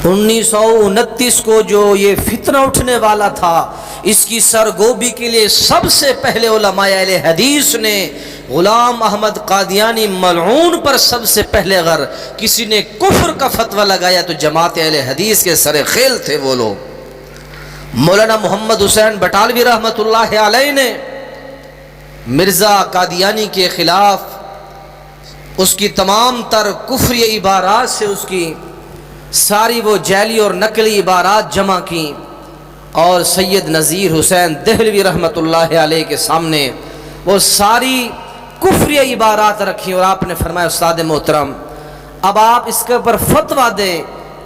1929 کو جو یہ فتنہ اٹھنے والا تھا، اس کی سرگوبی کے لیے سب سے پہلے علماء اہل حدیث نے غلام احمد قادیانی ملعون پر سب سے پہلے اگر کسی نے کفر کا فتویٰ لگایا تو جماعت اہل حدیث کے سر خیل تھے وہ لوگ۔ مولانا محمد حسین بٹالوی رحمۃ اللہ علیہ نے مرزا قادیانی کے خلاف اس کی تمام تر کفری عبارات سے اس کی ساری وہ جعلی اور نقلی عبارات جمع کی اور سید نذیر حسین دہلوی رحمۃ اللہ علیہ کے سامنے وہ ساری کفری عبارات رکھی اور آپ نے فرمایا استاد محترم اب آپ اس کے اوپر فتویٰ دیں،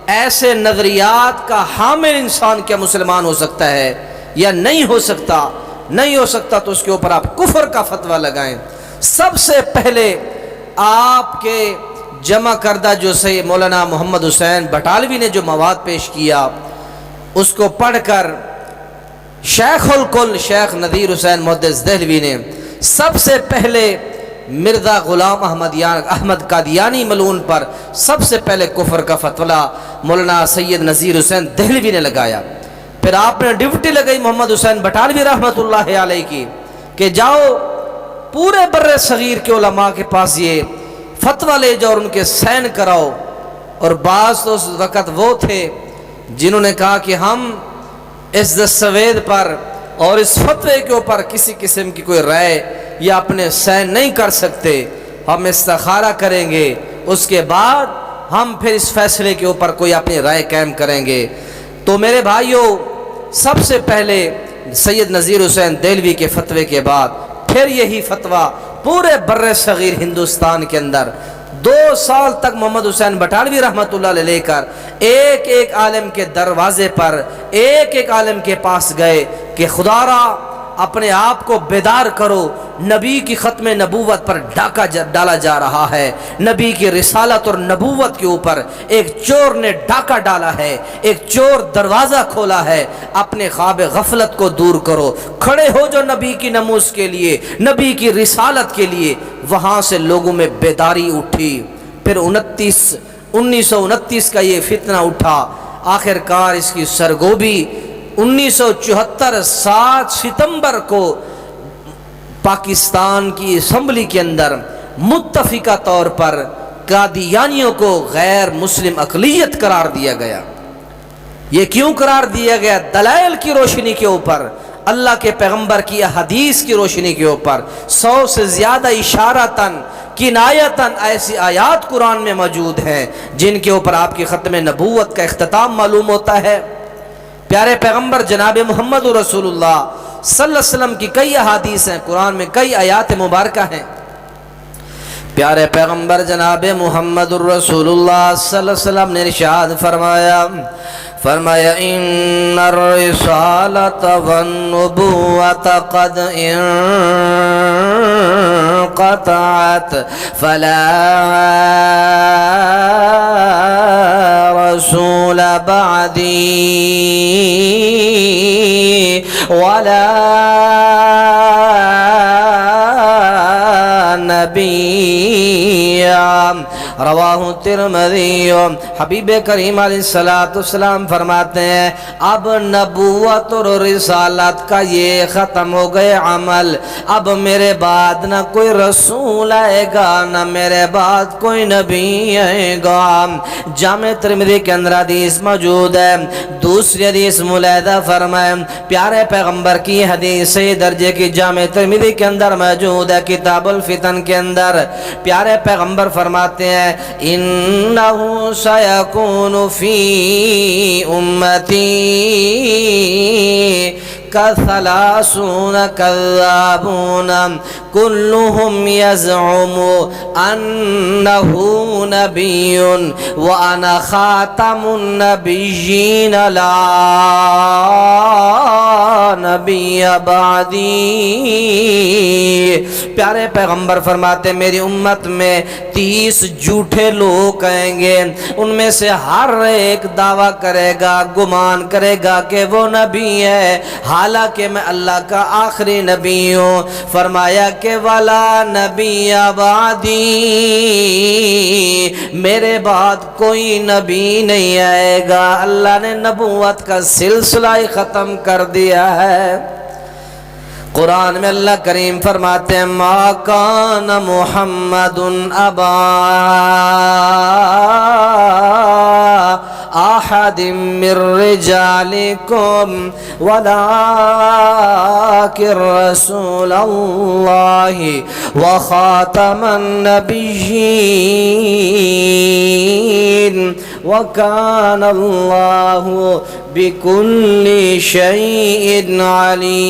ایسے نظریات کا حامل انسان کیا مسلمان ہو سکتا ہے یا نہیں ہو سکتا؟ نہیں ہو سکتا تو اس کے اوپر آپ کفر کا فتویٰ لگائیں۔ سب سے پہلے آپ کے جمع کردہ جو سے مولانا محمد حسین بٹالوی نے جو مواد پیش کیا اس کو پڑھ کر شیخ الکل شیخ نذیر حسین محدث دہلوی نے سب سے پہلے مرزا غلام احمد قادیانی ملعون پر سب سے پہلے کفر کا فتویٰ مولانا سید نذیر حسین دہلوی نے لگایا۔ پھر آپ نے ڈیوٹی لگائی محمد حسین بٹالوی رحمۃ اللہ علیہ کی کہ جاؤ پورے بر صغیر کے علماء کے پاس یہ فتویٰ لے جاؤ اور ان کے سین کراؤ۔ اور بعض تو اس وقت وہ تھے جنہوں نے کہا کہ ہم اس دستاویز پر اور اس فتوے کے اوپر کسی قسم کی کوئی رائے یا اپنے سین نہیں کر سکتے، ہم استخارہ کریں گے، اس کے بعد ہم پھر اس فیصلے کے اوپر کوئی اپنی رائے قائم کریں گے۔ تو میرے بھائیوں سب سے پہلے سید نذیر حسین دہلوی کے فتوے کے بعد پھر یہی فتویٰ پورے بر صغیر ہندوستان کے اندر 2 سال تک محمد حسین بٹالوی رحمۃ اللہ علیہ لے کر ایک ایک عالم کے دروازے پر ایک ایک عالم کے پاس گئے کہ خدا را اپنے آپ کو بیدار کرو، نبی کی ختم نبوت پر ڈاکہ ڈالا جا رہا ہے، نبی کی رسالت اور نبوت کے اوپر ایک چور نے ڈاکہ ڈالا ہے، ایک چور دروازہ کھولا ہے، اپنے خواب غفلت کو دور کرو، کھڑے ہو جو نبی کی ناموس کے لیے، نبی کی رسالت کے لیے۔ وہاں سے لوگوں میں بیداری اٹھی۔ پھر 1929 کا یہ فتنہ اٹھا، آخر کار اس کی سرگوبی 1974 7 ستمبر کو پاکستان کی اسمبلی کے اندر متفقہ طور پر قادیانیوں کو غیر مسلم اقلیت قرار دیا گیا۔ یہ کیوں قرار دیا گیا؟ دلائل کی روشنی کے اوپر، اللہ کے پیغمبر کی حدیث کی روشنی کے اوپر 100 سے زیادہ اشارتاً کنایتاً ایسی آیات قرآن میں موجود ہیں جن کے اوپر آپ کی ختم نبوت کا اختتام معلوم ہوتا ہے۔ پیارے پیغمبر جناب محمد رسول اللہ صلی اللہ علیہ وسلم کی کئی احادیث ہیں، قرآن میں کئی آیات مبارکہ ہیں۔ پیارے پیغمبر جناب محمد رسول اللہ صلی اللہ علیہ وسلم نے ارشاد فرمایا ان الرسالۃ والنبوۃ قد انقطعت فلا رسول بعدی ولا نبی رواہ ترمذی۔ حبیب کریم علیہ السلام فرماتے ہیں اب نبوت اور رسالت کا یہ ختم ہو گئے عمل، اب میرے بعد نہ کوئی رسول آئے گا، نہ میرے بعد کوئی نبی آئے گا۔ جامع ترمذی کے اندر حدیث موجود ہے۔ دوسری حدیث ملیحہ فرمائے پیارے پیغمبر کی حدیث درجے کی جامع ترمذی کے اندر موجود ہے، کتاب الفتن کے اندر پیارے پیغمبر فرماتے ہیں انہو سیکون فی امتی کثلاثون کذابون کلہم یزعم انہو نبی وانا خاتم النبیین لا نبی بعدی. پیارے پیغمبر فرماتے میری امت میں 30 جھوٹے لوگ آئیں گے، ان میں سے ہر ایک دعویٰ کرے گا، گمان کرے گا کہ وہ نبی ہے، حالانکہ میں اللہ کا آخری نبی ہوں. فرمایا کہ ولا نبی بعدی، میرے بعد کوئی نبی نہیں آئے گا. اللہ نے نبوت کا سلسلہ ہی ختم کر دیا ہے. قرآن میں اللہ کریم فرماتے ہیں ما کان محمد ابا احد من رجالکم ولکن رسول اللہ وخاتم النبیین وکان اللہ بِكُلِّ شَيْءٍ عَلِيمٌ.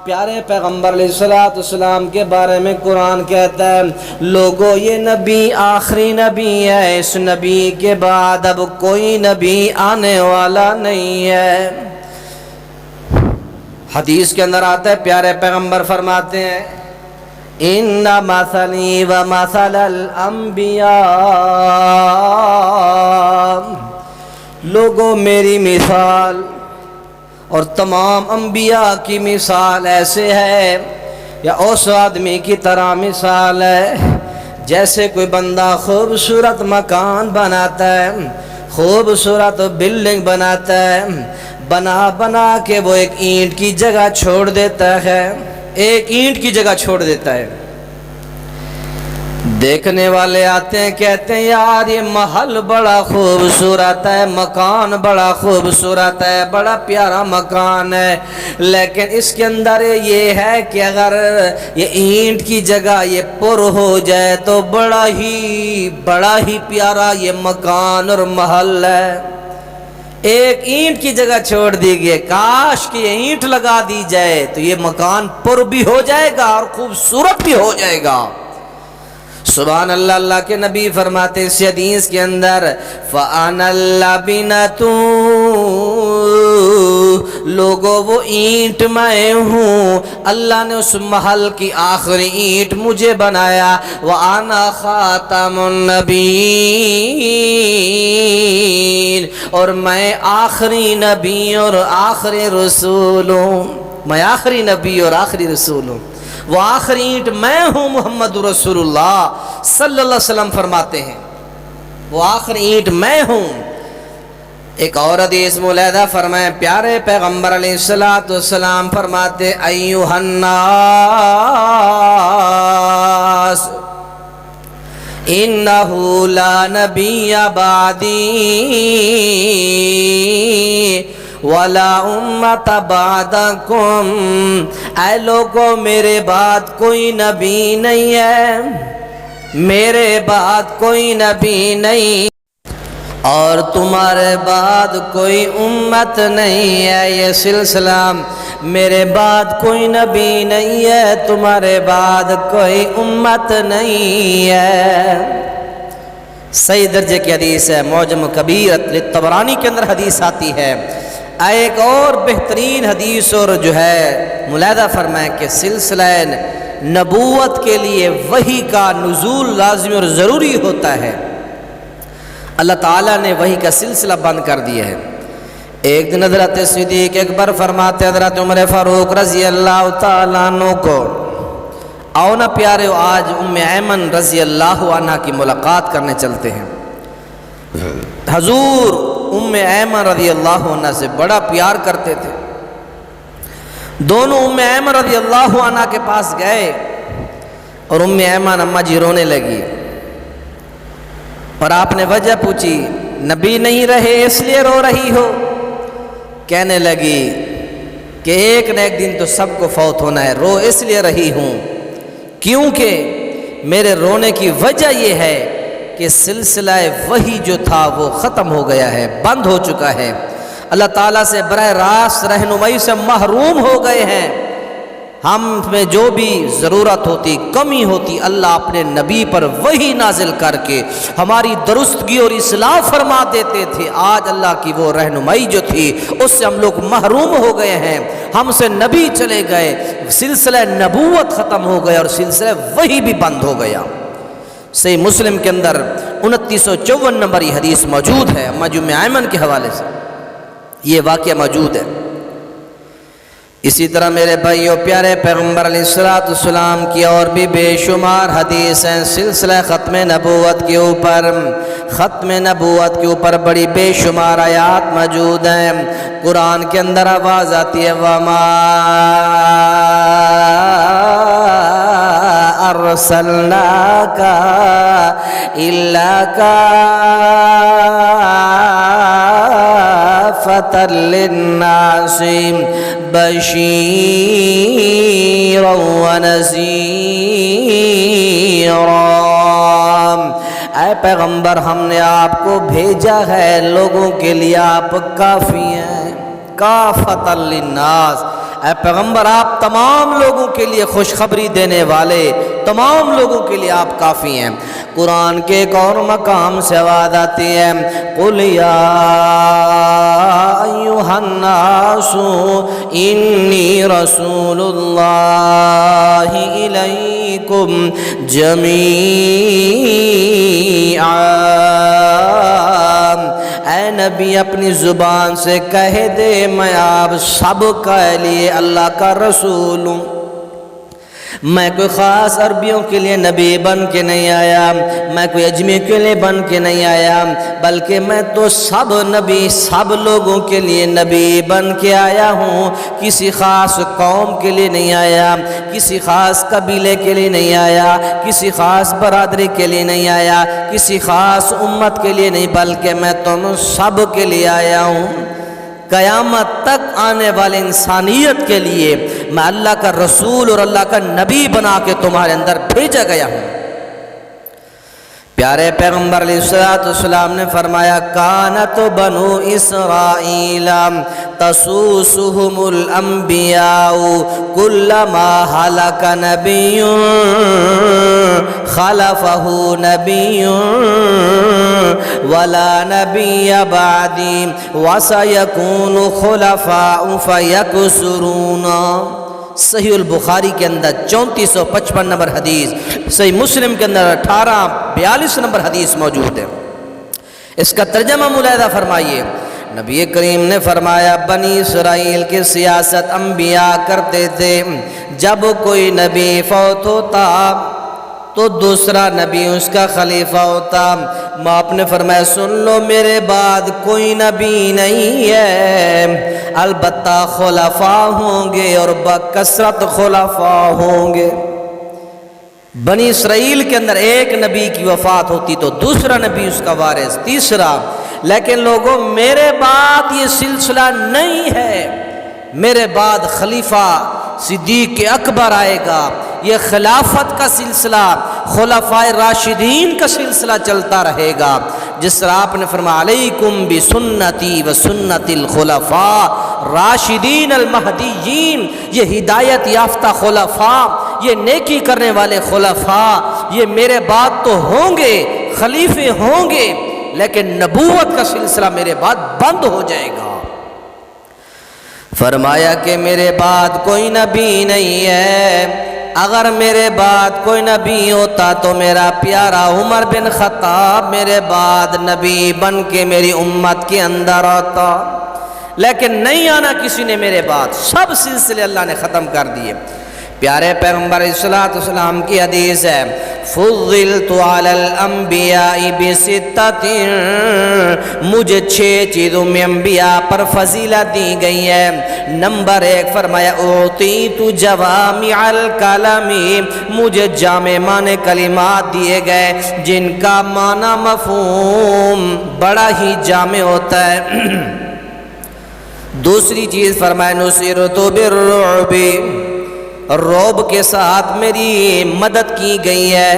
پیارے پیغمبر علیہ السلام کے بارے میں قرآن کہتا ہے لوگوں یہ نبی آخری نبی ہے، اس نبی کے بعد اب کوئی نبی آنے والا نہیں ہے. حدیث کے اندر آتا ہے پیارے پیغمبر فرماتے ہیں ان مثلی و مثل الانبیاء، لوگوں میری مثال اور تمام انبیاء کی مثال ایسے ہے یا اس آدمی کی طرح مثال ہے جیسے کوئی بندہ خوبصورت مکان بناتا ہے، خوبصورت بلڈنگ بناتا ہے، بنا کے وہ ایک اینٹ کی جگہ چھوڑ دیتا ہے، ایک اینٹ کی جگہ چھوڑ دیتا ہے. دیکھنے والے آتے ہیں کہتے ہیں یار یہ محل بڑا خوبصورت ہے، مکان بڑا خوبصورت ہے، بڑا پیارا مکان ہے، لیکن اس کے اندر یہ ہے کہ اگر یہ اینٹ کی جگہ یہ پر ہو جائے تو بڑا ہی پیارا یہ مکان اور محل ہے. ایک اینٹ کی جگہ چھوڑ دی گئی، کاش کہ یہ اینٹ لگا دی جائے تو یہ مکان پر بھی ہو جائے گا اور خوبصورت بھی ہو جائے گا. سبحان اللہ. اللہ کے نبی فرماتے ہیں اس حدیث کے اندر فَأَنَا اللَّبِنَةُ، لوگوں وہ اینٹ میں ہوں، اللہ نے اس محل کی آخری اینٹ مجھے بنایا. وَأَنَا خَاتَمُ النَّبِيِّينَ، اور میں آخری نبی اور آخری رسول ہوں، میں آخری نبی اور آخری رسول ہوں. وہ آخری اینٹ میں ہوں، محمد رسول اللہ صلی اللہ علیہ وسلم فرماتے ہیں وہ آخری اینٹ میں ہوں. ایک اور حدیث ملیحہ فرمائیں پیارے پیغمبر علیہ السلام فرماتے ایھا الناس انہ لا نبی بعدی ولا امت بعدکم، اے لوگوں میرے بعد کوئی نبی نہیں ہے، میرے بعد کوئی نبی نہیں اور تمہارے بعد کوئی امت نہیں ہے. یہ سلسلہ میرے بعد کوئی نبی نہیں ہے، تمہارے بعد کوئی امت نہیں ہے. صحیح درجے کی حدیث ہے، معجم کبیر طبرانی کے اندر حدیث آتی ہے. ایک اور بہترین حدیث اور جو ہے ملاحظہ فرمائیں کہ سلسلہ نبوت کے لیے وحی کا نزول لازمی اور ضروری ہوتا ہے. اللہ تعالیٰ نے وحی کا سلسلہ بند کر دیا ہے. ایک دن حضرت صدیق اکبر فرماتے حضرت عمر فاروق رضی اللہ تعالیٰ عنہ کو آؤ نا پیارے آج ام ایمن رضی اللہ عنہ کی ملاقات کرنے چلتے ہیں. حضور ام ایمن رضی اللہ عنہ سے بڑا پیار کرتے تھے. دونوں ام ایمن رضی اللہ عنہ کے پاس گئے اور ام ایمن اماں جی رونے لگی اور آپ نے وجہ پوچھی، نبی نہیں رہے اس لیے رو رہی ہو؟ کہنے لگی کہ ایک نہ ایک دن تو سب کو فوت ہونا ہے، رو اس لیے رہی ہوں کیونکہ میرے رونے کی وجہ یہ ہے کہ سلسلہ وحی جو تھا وہ ختم ہو گیا ہے، بند ہو چکا ہے، اللہ تعالیٰ سے براہ راست رہنمائی سے محروم ہو گئے ہیں. ہم میں جو بھی ضرورت ہوتی کمی ہوتی اللہ اپنے نبی پر وہی نازل کر کے ہماری درستگی اور اصلاح فرما دیتے تھے۔ آج اللہ کی وہ رہنمائی جو تھی اس سے ہم لوگ محروم ہو گئے ہیں، ہم سے نبی چلے گئے، سلسلہ نبوت ختم ہو گیا اور سلسلہ وہی بھی بند ہو گیا۔ صحیح مسلم کے اندر 2954 نمبر یہ حدیث موجود ہے، مجمع ایمن کے حوالے سے یہ واقعہ موجود ہے۔ اسی طرح میرے بھائیو پیارے پیغمبر علیہ السلام کی اور بھی بے شمار حدیث ہیں سلسلہ ختم نبوت کے اوپر بڑی بے شمار آیات موجود ہیں۔ قرآن کے اندر آواز آتی ہے وَمَا أَرْسَلْنَاكَ إِلَّا كَافَّةً لِلنَّاسِ بشیرا ونذیرا۔ اے پیغمبر ہم نے آپ کو بھیجا ہے لوگوں کے لیے آپ کافی ہیں، کافۃ للناس۔ اے پیغمبر آپ تمام لوگوں کے لیے خوشخبری دینے والے، تمام لوگوں کے لیے آپ کافی ہیں۔ قرآن کے ایک اور مقام سے آواز آتی ہے قُلْ يَا أَيُّهَا النَّاسُ إِنِّي رَسُولُ اللَّهِ إِلَيْكُمْ جَمِيعًا۔ اے نبی اپنی زبان سے کہہ دے میں آپ سب کے لیے اللہ کا رسول ہوں۔ میں کوئی خاص عربیوں کے لیے نبی بن کے نہیں آیا، میں کوئی اجمی کے لیے بن کے نہیں آیا، بلکہ میں تو سب نبی سب لوگوں کے لیے نبی بن کے آیا ہوں۔ کسی خاص قوم کے لیے نہیں آیا، کسی خاص قبیلے کے لیے نہیں آیا، کسی خاص برادری کے لیے نہیں آیا، کسی خاص امت کے لیے نہیں، بلکہ میں تم سب کے لیے آیا ہوں۔ قیامت تک آنے والے انسانیت کے لیے میں اللہ کا رسول اور اللہ کا نبی بنا کے تمہارے اندر بھیجا گیا ہوں۔ پیارے پیغمبر علیہ السلام نے فرمایا کانت بنو اسرائیل تسوسهم الانبیاء کلما ہلک نبی خلفہ نبی ولا نبی بعدی وسیکون خلفاء فیکثرون۔ صحیح البخاری کے اندر 3455 نمبر حدیث، صحیح مسلم کے اندر 1842 نمبر حدیث موجود ہے۔ اس کا ترجمہ ملاحظہ فرمائیے، نبی کریم نے فرمایا بنی اسرائیل کی سیاست انبیاء کرتے تھے، جب کوئی نبی فوت ہوتا تو دوسرا نبی اس کا خلیفہ ہوتا۔ آپ نے فرمایا سن لو میرے بعد کوئی نبی نہیں ہے، البتہ خلفاء ہوں گے اور بکثرت خلفاء ہوں گے۔ بنی اسرائیل کے اندر ایک نبی کی وفات ہوتی تو دوسرا نبی اس کا وارث، تیسرا۔ لیکن لوگوں میرے بعد یہ سلسلہ نہیں ہے، میرے بعد خلیفہ صدیق اکبر آئے گا، یہ خلافت کا سلسلہ خلفاء راشدین کا سلسلہ چلتا رہے گا۔ جس طرح آپ نے فرمایا علیکم بسنتی و سنت الخلفاء راشدین المہدیین، یہ ہدایت یافتہ خلفاء، یہ نیکی کرنے والے خلفاء، یہ میرے بعد تو ہوں گے، خلیفے ہوں گے، لیکن نبوت کا سلسلہ میرے بعد بند ہو جائے گا۔ فرمایا کہ میرے بعد کوئی نبی نہیں ہے، اگر میرے بعد کوئی نبی ہوتا تو میرا پیارا عمر بن خطاب میرے بعد نبی بن کے میری امت کے اندر آتا، لیکن نہیں آنا کسی نے میرے بعد، سب سلسلے اللہ نے ختم کر دیے۔ پیارے پیغمبر علیہ السلام کی حدیث ہے فضلت علی الانبیاء بستۃ، مجھے 6 چیزوں میں انبیاء پر فضیلت دی گئی ہے۔ نمبر 1 فرمایا اعطیت جوامع الکلم، مجھے جامع معنی کلمات دیے گئے جن کا معنی مفہوم بڑا ہی جامع ہوتا ہے۔ دوسری چیز فرمایا نصرت بالرعب، رعب کے ساتھ میری مدد کی گئی ہے۔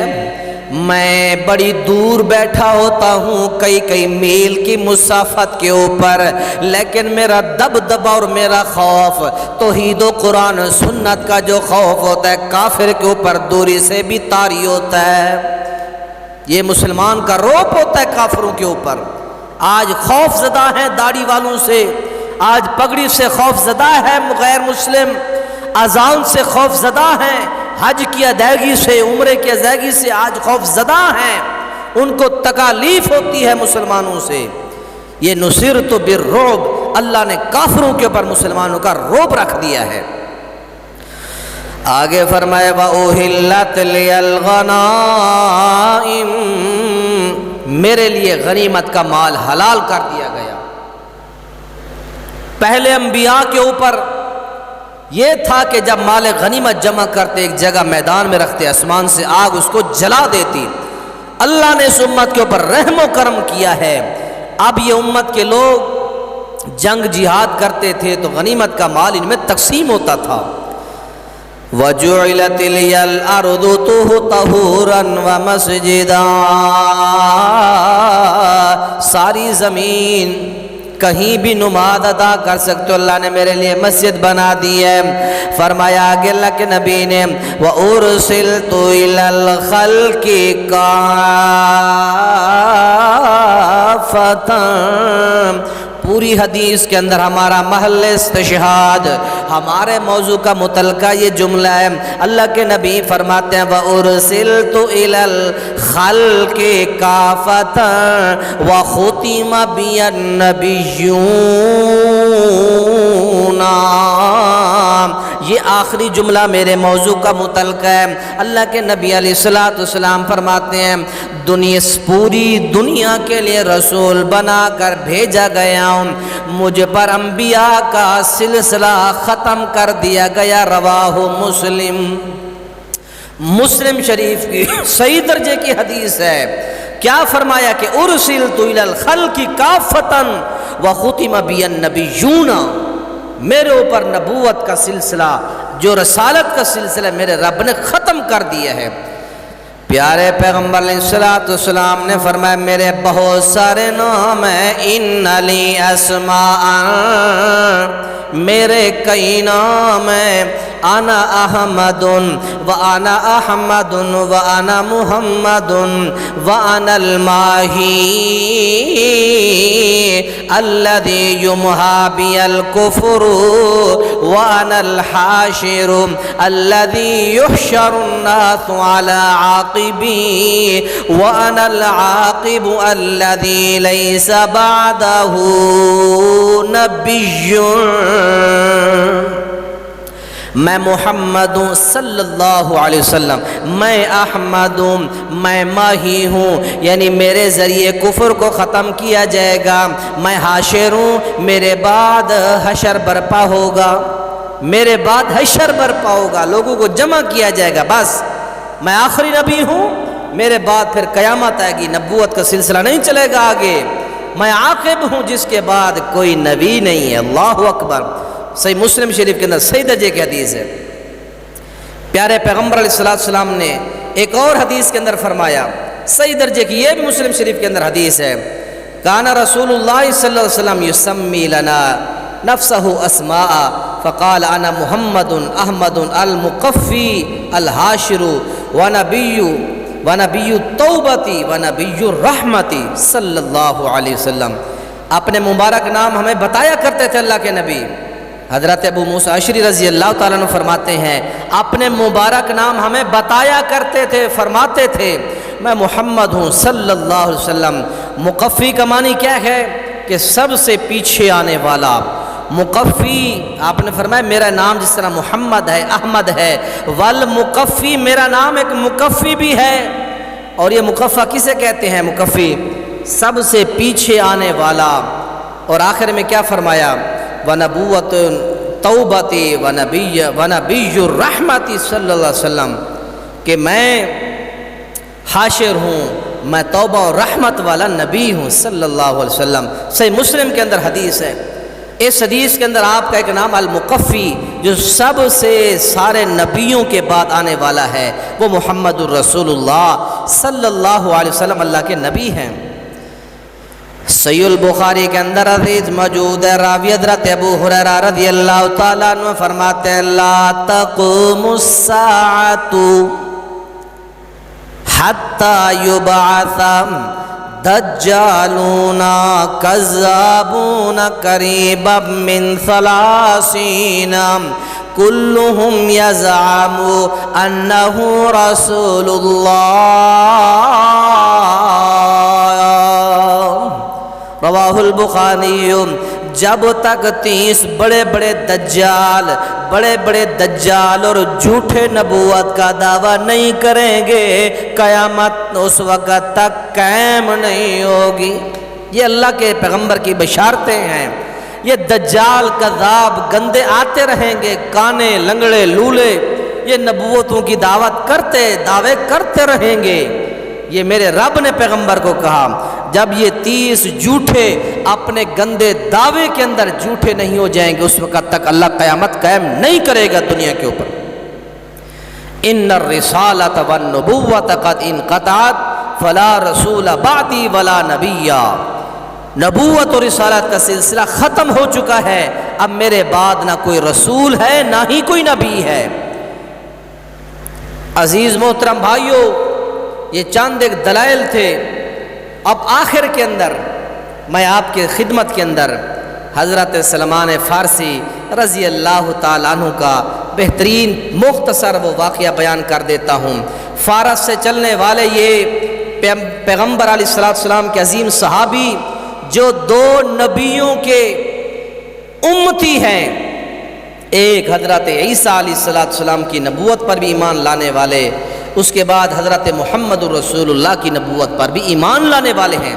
میں بڑی دور بیٹھا ہوتا ہوں کئی کئی میل کی مسافت کے اوپر، لیکن میرا دبدبا اور میرا خوف توحید و قرآن و سنت کا جو خوف ہوتا ہے کافر کے اوپر دوری سے بھی طاری ہوتا ہے۔ یہ مسلمان کا رعب ہوتا ہے کافروں کے اوپر۔ آج خوف زدہ ہیں داڑھی والوں سے، آج پگڑی سے خوف زدہ ہے غیر مسلم، اذان سے خوف زدہ ہیں، حج کی ادائیگی سے، عمرے کی ادائیگی سے آج خوف زدہ ہیں، ان کو تکالیف ہوتی ہے مسلمانوں سے۔ یہ نصرت بالرعب، اللہ نے کافروں کے اوپر مسلمانوں کا رعب رکھ دیا ہے۔ آگے فرمائے وَأُحِلَّتْ لِيَ الْغَنَائِمُ، میرے لیے غنیمت کا مال حلال کر دیا گیا۔ پہلے انبیاء کے اوپر یہ تھا کہ جب مال غنیمت جمع کرتے ایک جگہ میدان میں رکھتے، آسمان سے آگ اس کو جلا دیتی۔ اللہ نے اس امت کے اوپر رحم و کرم کیا ہے۔ اب یہ امت کے لوگ جنگ جہاد کرتے تھے تو غنیمت کا مال ان میں تقسیم ہوتا تھا۔ وَجُعِلَتِ لِيَ الْأَرْضُ طَهُورًا وَمَسْجِدًا، ساری زمین کہیں بھی نماز ادا کر سکتے ہو، اللہ نے میرے لیے مسجد بنا دی ہے۔ فرمایا آگے اللہ کے نبی نے وَأُرْسِلْتُ إِلَى الْخَلْقِ كَافَّةً، پوری حدیث کے اندر ہمارا محل استشہاد، ہمارے موضوع کا متعلقہ یہ جملہ ہے۔ اللہ کے نبی فرماتے ہیں وَأُرْسِلْتُ إِلَى الْخَلْقِ كَافَّةً وَخُتِمَ بِيَ النَّبِيُّونَ، یہ آخری جملہ میرے موضوع کا متعلقہ ہے۔ اللہ کے نبی علیہ السلام فرماتے ہیں پوری دنیا کے لیے رسول بنا کر بھیجا گیا ہوں، مجھ پر انبیاء کا سلسلہ ختم کر دیا گیا۔ رواہ مسلم، مسلم شریف کی صحیح درجے کی حدیث ہے۔ کیا فرمایا کہ ارسلت الی الخلق کافۃ وختم بی النبیون، میرے اوپر نبوت کا سلسلہ، جو رسالت کا سلسلہ میرے رب نے ختم کر دیا ہے۔ پیارے پیغمبر علیہ السلام نے فرمایا میرے بہت سارے نام ہیں، ان لی اسماء، میرے کئی نام ہیں، انا احمد وانا احمد وانا محمد وانا الماہی الذي يمحى بي الكفر وانا الحاشر الذي يحشر الناس على عاقبي وانا العاقب الذي ليس بعده نبي، میں محمد ہوں صلی اللہ علیہ وسلم، میں احمد ہوں، میں ماہی ہوں، یعنی میرے ذریعے کفر کو ختم کیا جائے گا۔ میں حاشر ہوں، میرے بعد حشر برپا ہوگا، میرے بعد حشر برپا ہوگا، لوگوں کو جمع کیا جائے گا۔ بس میں آخری نبی ہوں، میرے بعد پھر قیامت آئے گی، نبوت کا سلسلہ نہیں چلے گا آگے۔ میں عاقب ہوں جس کے بعد کوئی نبی نہیں ہے۔ اللہ اکبر، صحیح مسلم شریف کے اندر صحیح درجے کی حدیث ہے۔ پیارے پیغمبر علیہ السلام نے ایک اور حدیث کے اندر فرمایا، صحیح درجے کی، یہ بھی مسلم شریف کے اندر حدیث ہے، کان رسول اللہ صلی اللہ علیہ وسلم یسمی لنا نفسہ اسماء فقال انا محمد احمد المقفی الحاشر ونبی التوبتی ونبی الرحمتی صلی اللہ علیہ وسلم۔ اپنے مبارک نام ہمیں بتایا کرتے تھے اللہ کے نبی۔ حضرت ابو موسیٰ اشعری رضی اللہ تعالیٰ عنہ فرماتے ہیں اپنے مبارک نام ہمیں بتایا کرتے تھے، فرماتے تھے میں محمد ہوں صلی اللہ علیہ وسلم۔ مقفی کا معنی کیا ہے کہ سب سے پیچھے آنے والا۔ مقفی آپ نے فرمایا میرا نام جس طرح محمد ہے، احمد ہے، والمقفی میرا نام ایک مقفی بھی ہے۔ اور یہ مقفہ کسے کہتے ہیں؟ مقفی سب سے پیچھے آنے والا۔ اور آخر میں کیا فرمایا؟ ونبوت توبتی ونبی الرحمتی صلی اللہ علیہ وسلم، کہ میں حاشر ہوں، میں توبہ اور رحمت والا نبی ہوں صلی اللہ علیہ وسلم۔ صحیح مسلم کے اندر حدیث ہے۔ اس حدیث کے اندر آپ کا ایک نام المقفی، جو سب سے سارے نبیوں کے بعد آنے والا ہے، وہ محمد الرسول اللہ صلی اللہ علیہ وسلم اللہ کے نبی ہیں۔ صحیح البخاری کے اندر حدیث موجود ہے، راوی حضرت ابو ہریرہ رضی اللہ تعالیٰ عنہ فرماتے ہیں لا تقوم الساعۃ حتی یبعث دجالون کذابون قریبا من 30 کلهم یزعم انہ رسول اللہ، رواہ البخاری۔ جب تک 30 بڑے بڑے دجال اور جھوٹے نبوت کا دعویٰ نہیں کریں گے، قیامت اس وقت تک قائم نہیں ہوگی۔ یہ اللہ کے پیغمبر کی بشارتیں ہیں۔ یہ دجال کذاب گندے آتے رہیں گے، کانے لنگڑے لولے، یہ نبوتوں کی دعوے کرتے رہیں گے۔ یہ میرے رب نے پیغمبر کو کہا، جب یہ 30 جھوٹے اپنے گندے دعوے کے اندر جھوٹے نہیں ہو جائیں گے، اس وقت تک اللہ قیامت قائم نہیں کرے گا دنیا کے اوپر۔ ان الرسالۃ والنبوۃ قد انقطعت فلا رسول بعدی ولا نبی، نبوت اور رسالت کا سلسلہ ختم ہو چکا ہے، اب میرے بعد نہ کوئی رسول ہے نہ ہی کوئی نبی ہے۔ عزیز محترم بھائیو، یہ چند ایک دلائل تھے۔ اب آخر کے اندر میں آپ کے خدمت کے اندر حضرت سلمان فارسی رضی اللہ تعالیٰ عنہ کا بہترین مختصر وہ واقعہ بیان کر دیتا ہوں۔ فارس سے چلنے والے یہ پیغمبر علیہ السلام کے عظیم صحابی، جو 2 نبیوں کے امتی ہیں، ایک حضرت عیسیٰ علیہ السلام کی نبوت پر بھی ایمان لانے والے، اس کے بعد حضرت محمد الرسول اللہ کی نبوت پر بھی ایمان لانے والے ہیں۔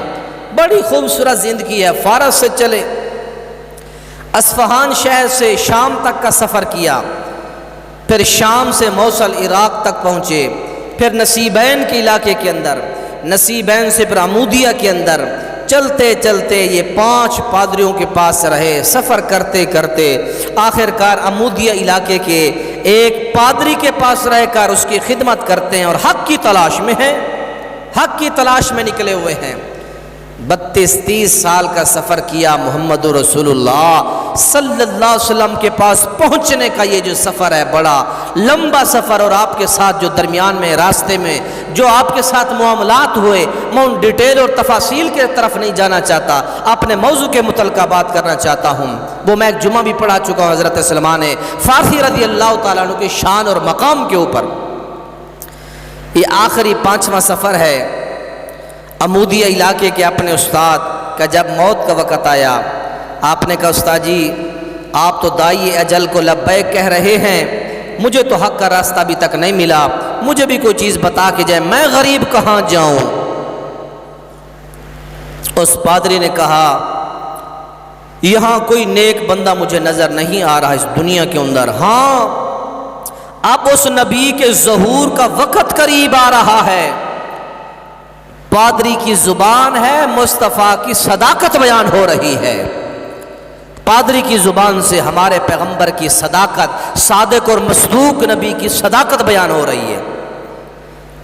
بڑی خوبصورت زندگی ہے۔ فارس سے چلے، اصفہان شہر سے شام تک کا سفر کیا، پھر شام سے موصل عراق تک پہنچے، پھر نصیبین کے علاقے کے اندر، نصیبین سے پھر عمودیہ کے اندر، چلتے چلتے یہ 5 پادریوں کے پاس رہے، سفر کرتے کرتے آخر کار عمودیہ علاقے کے ایک پادری کے پاس رہ کر اس کی خدمت کرتے ہیں اور حق کی تلاش میں ہیں، حق کی تلاش میں نکلے ہوئے ہیں۔ 32-30 سال کا سفر کیا محمد رسول اللہ صلی اللہ علیہ وسلم کے پاس پہنچنے کا۔ یہ جو سفر ہے بڑا لمبا سفر، اور آپ کے ساتھ جو درمیان میں راستے میں جو آپ کے ساتھ معاملات ہوئے، میں ان ڈیٹیل اور تفاصیل کے طرف نہیں جانا چاہتا، اپنے موضوع کے متعلقہ بات کرنا چاہتا ہوں۔ وہ میں ایک جمعہ بھی پڑھا چکا ہوں حضرت سلمان فارسی رضی اللہ تعالیٰ عنہ کی شان اور مقام کے اوپر۔ یہ آخری 5واں سفر ہے عمودیہ علاقے کے اپنے استاد کا۔ جب موت کا وقت آیا، آپ نے کہا استاد جی آپ تو داعی اجل کو لبیک کہہ رہے ہیں، مجھے تو حق کا راستہ ابھی تک نہیں ملا، مجھے بھی کوئی چیز بتا کے جائے، میں غریب کہاں جاؤں؟ اس پادری نے کہا یہاں کوئی نیک بندہ مجھے نظر نہیں آ رہا اس دنیا کے اندر، ہاں اب اس نبی کے ظہور کا وقت قریب آ رہا ہے۔ پادری کی زبان ہے، مصطفیٰ کی صداقت بیان ہو رہی ہے۔ پادری کی زبان سے ہمارے پیغمبر کی صداقت، صادق اور مصدوق نبی کی صداقت بیان ہو رہی ہے۔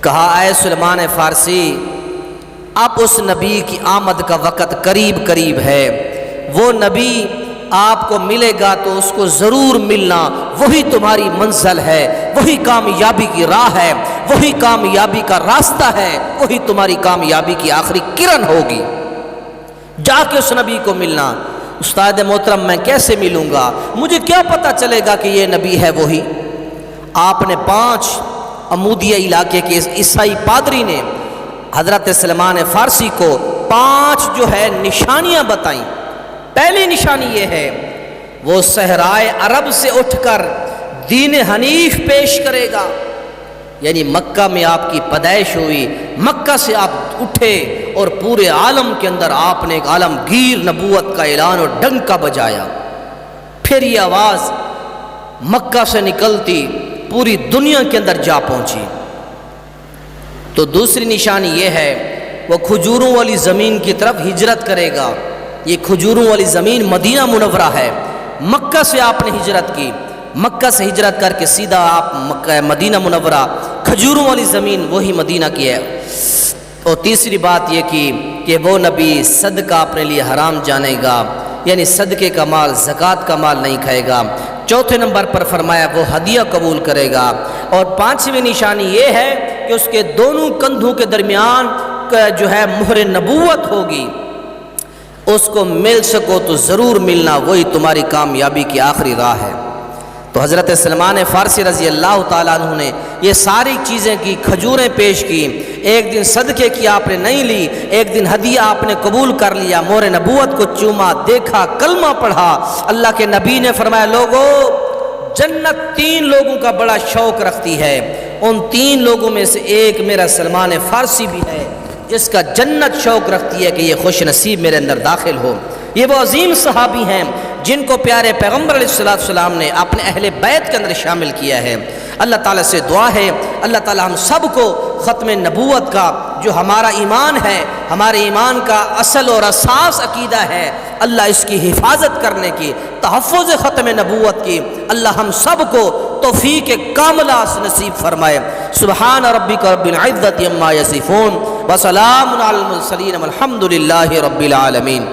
کہا اے سلمان فارسی، اب اس نبی کی آمد کا وقت قریب قریب ہے، وہ نبی آپ کو ملے گا تو اس کو ضرور ملنا، وہی تمہاری منزل ہے، وہی کامیابی کی راہ ہے، وہی کامیابی کا راستہ ہے، وہی تمہاری کامیابی کی آخری کرن ہوگی، جا کے اس نبی کو ملنا۔ استاد محترم میں کیسے ملوں گا؟ مجھے کیا پتہ چلے گا کہ یہ نبی ہے وہی؟ آپ نے 5 عمودیہ علاقے کے عیسائی پادری نے حضرت سلمان فارسی کو 5 جو ہے نشانیاں بتائیں۔ پہلی نشانی یہ ہے وہ صحرائے عرب سے اٹھ کر دین حنیف پیش کرے گا، یعنی مکہ میں آپ کی پیدائش ہوئی، مکہ سے آپ اٹھے اور پورے عالم کے اندر آپ نے ایک عالمگیر نبوت کا اعلان اور ڈنکا بجایا۔ پھر یہ آواز مکہ سے نکلتی پوری دنیا کے اندر جا پہنچی۔ تو دوسری نشانی یہ ہے وہ کھجوروں والی زمین کی طرف ہجرت کرے گا، یہ کھجوروں والی زمین مدینہ منورہ ہے. مکہ سے آپ نے ہجرت کی، مکہ سے ہجرت کر کے سیدھا آپ مدینہ منورہ، کھجوروں والی زمین وہی مدینہ کی ہے. اور تیسری بات یہ کی کہ وہ نبی صدقہ اپنے لیے حرام جانے گا، یعنی صدقے کا مال، زکوٰۃ کا مال نہیں کھائے گا. چوتھے نمبر پر فرمایا وہ ہدیہ قبول کرے گا. اور پانچویں نشانی یہ ہے کہ اس کے دونوں کندھوں کے درمیان جو ہے مہر نبوت ہوگی. اس کو مل سکو تو ضرور ملنا، وہی تمہاری کامیابی کی آخری راہ ہے. تو حضرت سلمان فارسی رضی اللہ تعالیٰ عنہ نے یہ ساری چیزیں کی، کھجوریں پیش کی. ایک دن صدقے کی آپ نے نہیں لی، ایک دن ہدیہ آپ نے قبول کر لیا، مہر نبوت کو چوما، دیکھا، کلمہ پڑھا. اللہ کے نبی نے فرمایا لوگو جنت 3 لوگوں کا بڑا شوق رکھتی ہے، ان 3 لوگوں میں سے ایک میرا سلمان فارسی بھی ہے جس کا جنت شوق رکھتی ہے کہ یہ خوش نصیب میرے اندر داخل ہو. یہ وہ عظیم صحابی ہیں جن کو پیارے پیغمبر علیہ السلام نے اپنے اہل بیت کے اندر شامل کیا ہے. اللہ تعالیٰ سے دعا ہے اللہ تعالیٰ ہم سب کو ختم نبوت کا جو ہمارا ایمان ہے، ہمارے ایمان کا اصل اور اساس عقیدہ ہے، اللہ اس کی حفاظت کرنے کی، تحفظ ختم نبوت کی اللہ ہم سب کو توفیق کاملہ نصیب فرمائے. سبحان ربک رب العزت عما یصفون وسلام علی المرسلین والحمد للہ رب العالمین.